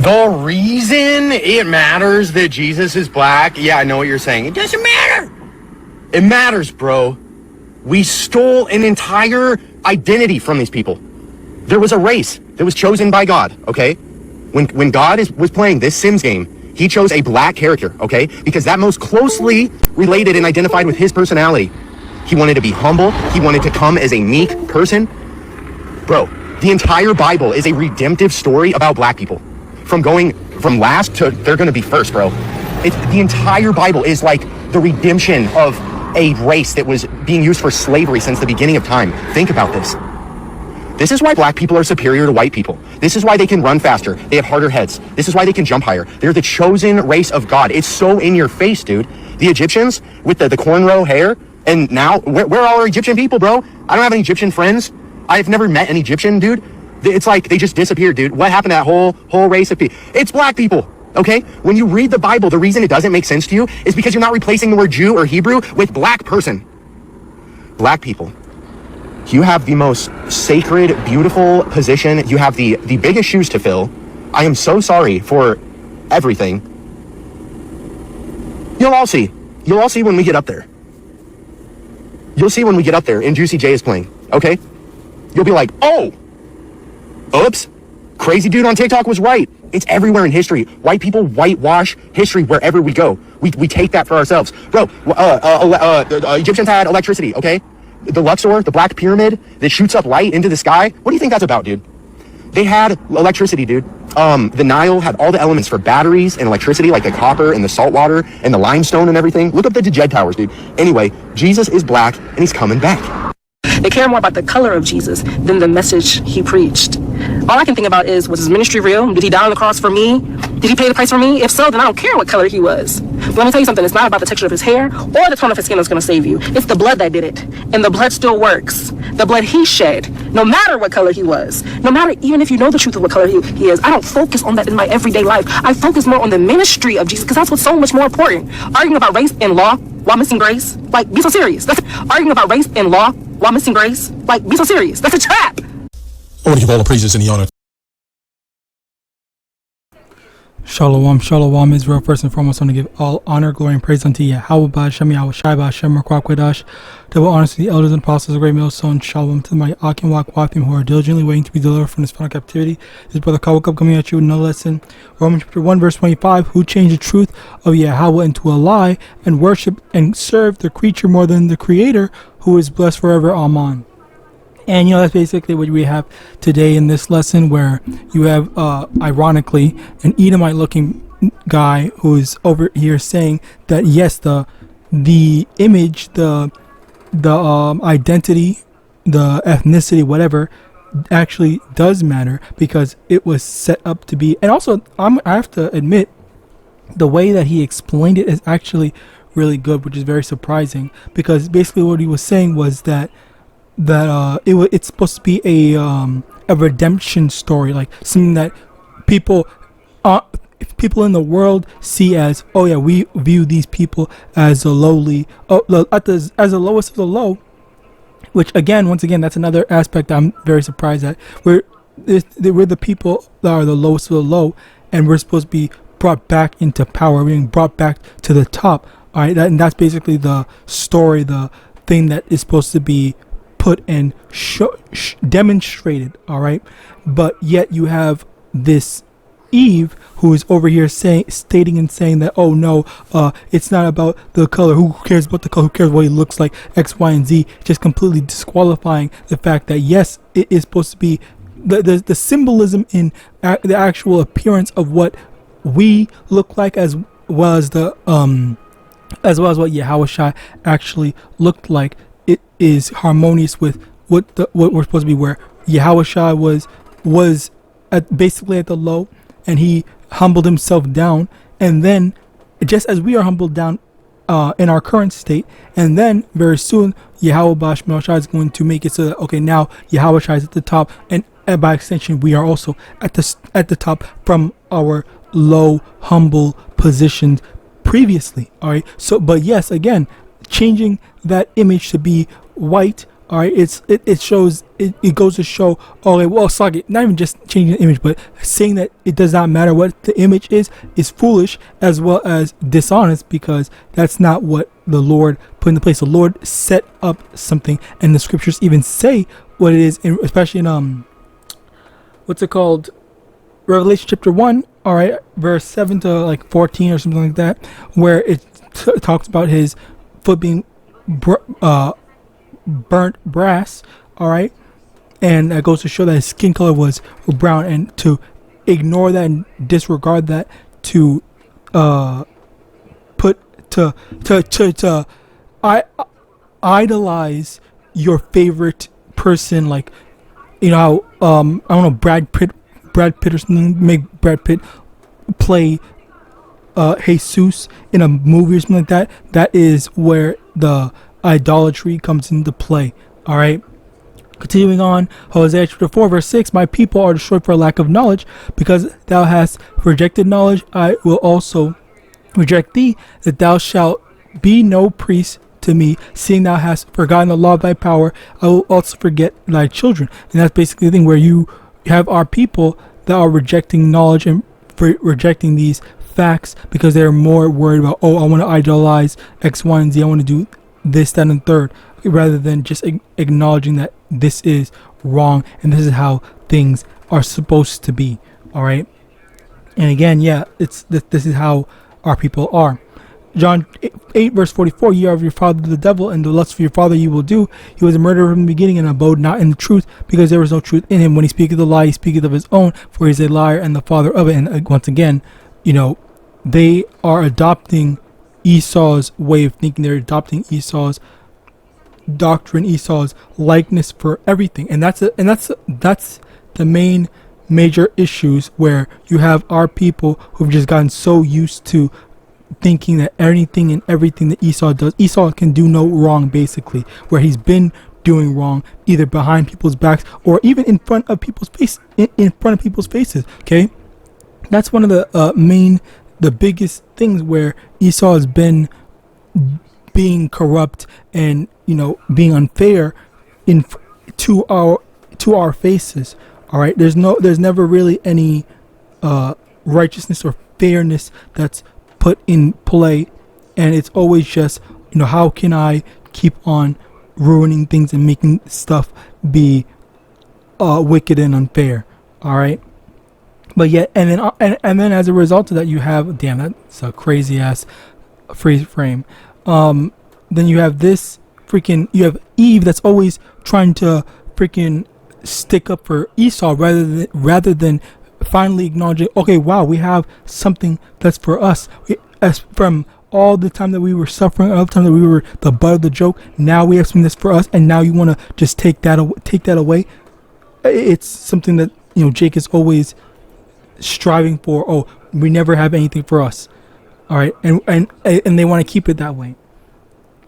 The reason it matters that Jesus is black, yeah, I know what you're saying. It doesn't matter. It matters, bro. We stole an entire identity from these people. There was a race that was chosen by God, okay? When God was playing this Sims game, he chose a black character, okay? Because that most closely related and identified with his personality. He wanted to be humble. He wanted to come as a meek person. Bro, the entire Bible is a redemptive story about black people. From going from last to they're going to be first, bro. The entire Bible is like the redemption of a race that was being used for slavery since the beginning of time. Think about this. This is why black people are superior to white people. This is why they can run faster. They have harder heads. This is why they can jump higher. They're the chosen race of God. It's so in your face, dude. The Egyptians with the cornrow hair, and now, where are our Egyptian people, bro? I don't have any Egyptian friends. I've never met an Egyptian, dude. It's like they just disappeared, dude. What happened to that whole race of people? It's black people. Okay? When you read the Bible, the reason it doesn't make sense to you is because you're not replacing the word Jew or Hebrew with black person. Black people. You have the most sacred, beautiful position. You have the biggest shoes to fill. I am so sorry for everything. You'll all see. You'll all see when we get up there. You'll see when we get up there and Juicy J is playing. Okay? You'll be like, oh! Oops. Crazy dude on TikTok was right. It's everywhere in history. White people whitewash history wherever we go. We take that for ourselves. Bro, Egyptians had electricity, okay? The Luxor, the Black Pyramid that shoots up light into the sky. What do you think that's about, dude? They had electricity, dude. The Nile had all the elements for batteries and electricity, like the copper and the salt water and the limestone and everything. Look up the Djed Towers, dude. Anyway, Jesus is black and he's coming back. They care more about the color of Jesus than the message he preached. All I can think about is, was his ministry real? Did he die on the cross for me? Did he pay the price for me? If so, then I don't care what color he was. But let me tell you something. It's not about the texture of his hair or the tone of his skin that's going to save you. It's the blood that did it. And the blood still works. The blood he shed, no matter what color he was. No matter, even if you know the truth of what color he is. I don't focus on that in my everyday life. I focus more on the ministry of Jesus because that's what's so much more important. Arguing about race and law while missing grace? Like, be so serious. Arguing about race and law while missing grace? Like, be so serious. That's a trap. I want to give all the praises and the honor. Shalom, shalom, Israel. First and foremost, I want to give all honor, glory, and praise unto YAHAWAH, YAHAWASHI, double honors to the elders and apostles of Great Millstone. Shalom to my Akim Wakwafim who are diligently waiting to be delivered from this final captivity. This is Brother Kawakub coming at you with no lesson. Romans chapter 1, verse 25. Who changed the truth of Yahweh into a lie and worship and serve the creature more than the Creator, who is blessed forever. Amen. And that's basically what we have today in this lesson, where you have, ironically, an Edomite-looking guy who is over here saying that yes, the image, the identity, the ethnicity, whatever, actually does matter because it was set up to be. And also, I have to admit, the way that he explained it is actually really good, which is very surprising, because basically what he was saying was that it's supposed to be a redemption story, like something that people in the world see as, oh yeah, we view these people as a lowly, as the lowest of the low. Which once again, that's another aspect I'm very surprised at. We're the people that are the lowest of the low, and we're supposed to be brought back into power, being brought back to the top. All right, and that's basically the story, the thing that is supposed to be put and demonstrated. All right, but yet you have this Eve who is over here stating that, oh no, it's not about the color. Who cares about the color? Who cares what he looks like? X, Y, and Z. Just completely disqualifying the fact that yes, it is supposed to be the symbolism in the actual appearance of what we look like, as well as what Yahawashi actually looked like. It is harmonious with what we're supposed to be, where Yahawashi was basically at the low, and he humbled himself down, and then just as we are humbled down in our current state, and then very soon Yahawadah is going to make it so that, okay, now Yahawashi is at the top, and by extension we are also at the top from our low, humble positions previously. All right, so but yes, again, changing that image to be white All right, it shows it goes to show. Okay, well, suck it. Not even just changing the image, but saying that it does not matter what the image is foolish as well as dishonest, because that's not what the Lord put into place. The Lord set up something, and the scriptures even say what it is, especially in what's it called, Revelation chapter 1. All right, verse 7 to like 14 or something like that, where it talks about his foot being burnt brass. All right, and that goes to show that his skin color was brown, and to ignore that and disregard that, to idolize your favorite person, like, you know how I don't know, Brad Pitt or something, make Brad Pitt play Jesus in a movie or something like that. That is where the idolatry comes into play. All right, continuing on, Hosea chapter 4 verse 6, my people are destroyed for lack of knowledge, because thou hast rejected knowledge, I will also reject thee, that thou shalt be no priest to me, seeing thou hast forgotten the law of thy power, I will also forget thy children. And that's basically the thing where you have our people that are rejecting knowledge and rejecting these facts, because they're more worried about, oh, I want to idolize X, Y, and Z, I want to do this, that, and third, rather than just acknowledging that this is wrong and this is how things are supposed to be. All right, and again, yeah, this is how our people are. John 8 verse 44, ye are of your father the devil, and the lust of your father you will do. He was a murderer from the beginning, and abode not in the truth, because there was no truth in him. When he speaketh the lie, he speaketh of his own, for he is a liar and the father of it. And once again, you know, they are adopting Esau's way of thinking. They're adopting Esau's doctrine, Esau's likeness for everything, and that's the main major issues, where you have our people who've just gotten so used to thinking that anything and everything that Esau does, Esau can do no wrong, basically, where he's been doing wrong either behind people's backs or even in front of people's face, in front of people's faces. Okay, that's one of the biggest things where Esau has been being corrupt and, you know, being unfair to our faces. All right, there's never really any righteousness or fairness that's put in play, and it's always just, you know, how can I keep on ruining things and making stuff be wicked and unfair. All right, but yet, and then as a result of that, you have, damn, that's a crazy ass freeze frame. Then you have you have Eve that's always trying to freaking stick up for Esau rather than finally acknowledging, okay, wow, we have something that's for us. As from all the time that we were suffering, all the time that we were the butt of the joke, now we have something that's for us, and now you want to just take that away. It's something that, you know, Jake is always striving for. Oh, we never have anything for us. All right, and they want to keep it that way.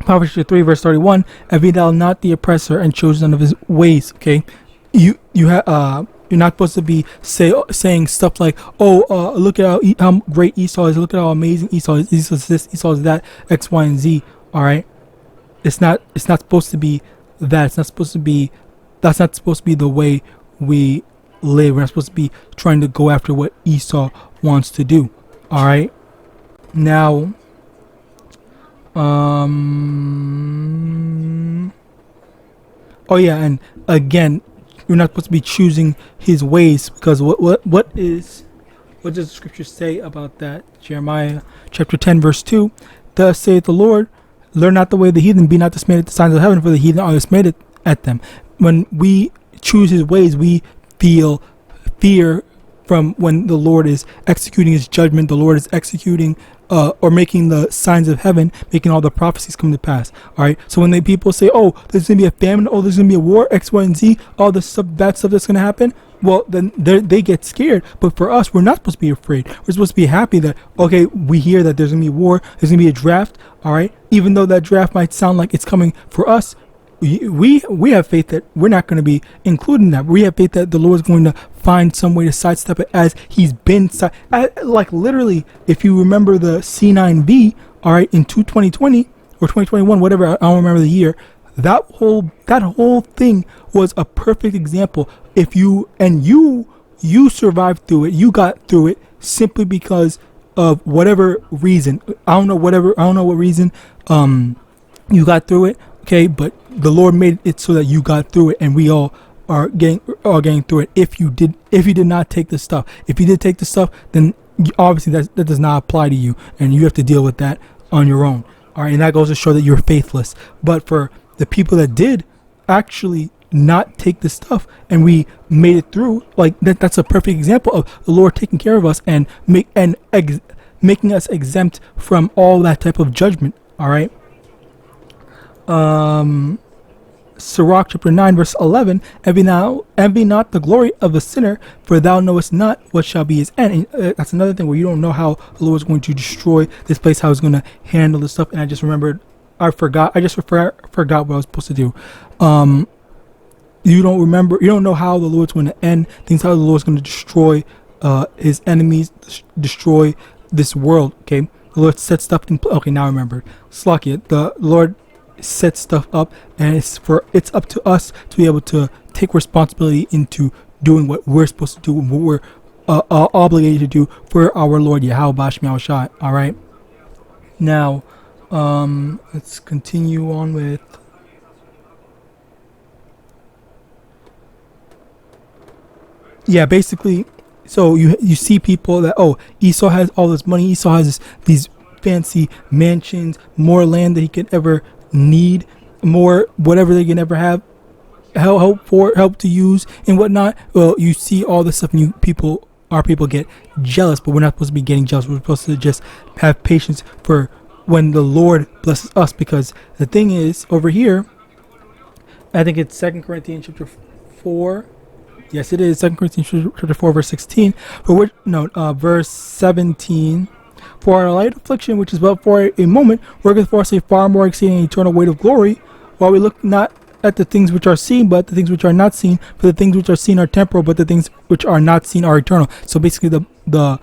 Proverbs 3 verse 31, and be thou not the oppressor, and chosen of his ways. Okay, you're not supposed to be saying stuff like, oh, look at how great Esau is, look at how amazing Esau is, Esau is this, Esau is that, X, Y, and Z. All right, it's not supposed to be that. That's not supposed to be the way we live. We're not supposed to be trying to go after what Esau wants to do. All right, now oh yeah, and again, you're not supposed to be choosing his ways, because what does the scripture say about that? Jeremiah chapter 10 verse 2, thus saith the Lord, learn not the way of the heathen, be not dismayed at the signs of heaven, for the heathen are dismayed at them. When we choose his ways, we feel fear from when the Lord is executing his judgment, the Lord is executing or making the signs of heaven, making all the prophecies come to pass. All right, so when the people say, oh, there's gonna be a famine, oh, there's gonna be a war, X, Y, and Z, all this stuff, bad stuff that's gonna happen, well, then they get scared. But for us, we're not supposed to be afraid. We're supposed to be happy that, okay, we hear that there's gonna be war, there's gonna be a draft. All right, even though that draft might sound like it's coming for us, we have faith that we're not going to be included in that. We have faith that the Lord is going to find some way to sidestep it, as he's been like literally, if you remember the C9V, all right, in 2020 or 2021, whatever, I don't remember the year, that whole thing was a perfect example. If you survived through it, you got through it simply because of whatever reason. I don't know what reason you got through it, okay, but the Lord made it so that you got through it, and we all are getting through it. If you did not take the stuff, if you did take the stuff, then obviously that does not apply to you, and you have to deal with that on your own. All right, and that goes to show that you're faithless. But for the people that did actually not take the stuff and we made it through, like that's a perfect example of the Lord taking care of us and making us exempt from all that type of judgment. All right. Sirach chapter 9 verse 11, envy not the glory of a sinner, for thou knowest not what shall be his end. And, that's another thing where you don't know how the Lord is going to destroy this place, how he's going to handle this stuff. And I just remembered, I forgot what I was supposed to do. You don't know how the Lord's going to end things, how the Lord's going to destroy his enemies, destroy this world. Okay, the Lord set stuff in place. Okay, now I remember. Slakia, the Lord set stuff up, and it's up to us to be able to take responsibility into doing what we're supposed to do and what we're obligated to do for our Lord YAHAWASHI. All right, now let's continue on with basically. So you see people that, Esau has all this money, Esau has these fancy mansions, more land that he could ever need, more whatever they can ever have, help to use and whatnot. Well, you see all this stuff, and our people get jealous, but we're not supposed to be getting jealous. We're supposed to just have patience for when the Lord blesses us, because the thing is, over here, I think it's 2 Corinthians chapter 4. Yes, it is 2 Corinthians chapter 4 verse 16. Verse 17. For our light affliction, which is but for a moment, worketh for us a far more exceeding eternal weight of glory, while we look not at the things which are seen, but the things which are not seen. For the things which are seen are temporal, but the things which are not seen are eternal. So basically, the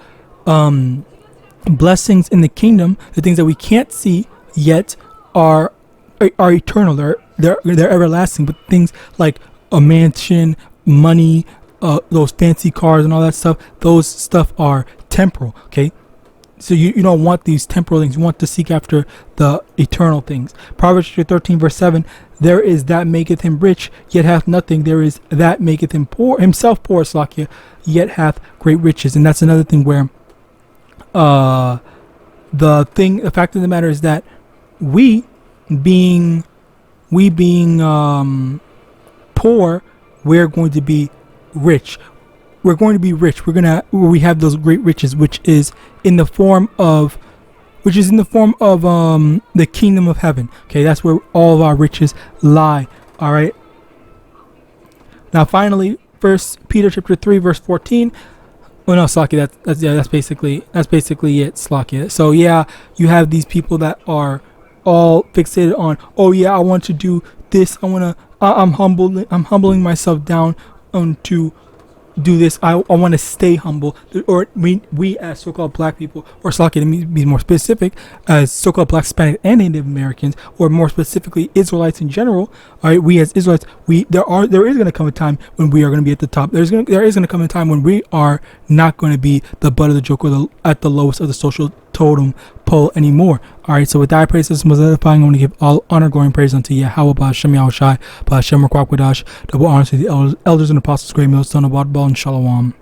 blessings in the kingdom, the things that we can't see yet, are eternal. They're everlasting. But things like a mansion, money, those fancy cars and all that stuff, those stuff are temporal. Okay. So you don't want these temporal things. You want to seek after the eternal things. Proverbs 13 verse 7, there is that maketh him rich, yet hath nothing. There is that maketh him poor, himself poor, Slakia, yet hath great riches. And that's another thing where the fact of the matter is that we being poor, we're going to be rich. We're going to be rich. We have those great riches, which is in the form of the kingdom of heaven. Okay, that's where all of our riches lie. All right. Now, finally, 1 Peter chapter 3 verse 14. Oh no, Slakia. That's basically it, Slakia. So yeah, you have these people that are all fixated on, I want to do this. I'm humbling myself down to do this. I want to stay humble. Or we as so-called black people, or Slakia, to be more specific, as so-called black, Hispanic, and Native Americans, or more specifically Israelites in general. All right, we as Israelites, there is going to come a time when we are going to be at the top. There is going to come a time when we are not going to be the butt of the joke or at the lowest of the social totem pole anymore. All right, so with that, I praise this most edifying. I want to give all honor, glory, and praise unto Yahawah, Ba'ashem Yahawashi, Ba'ashem Rakwakwadah, double honor to the elders and apostles, great millstone, Abad, and Shalom.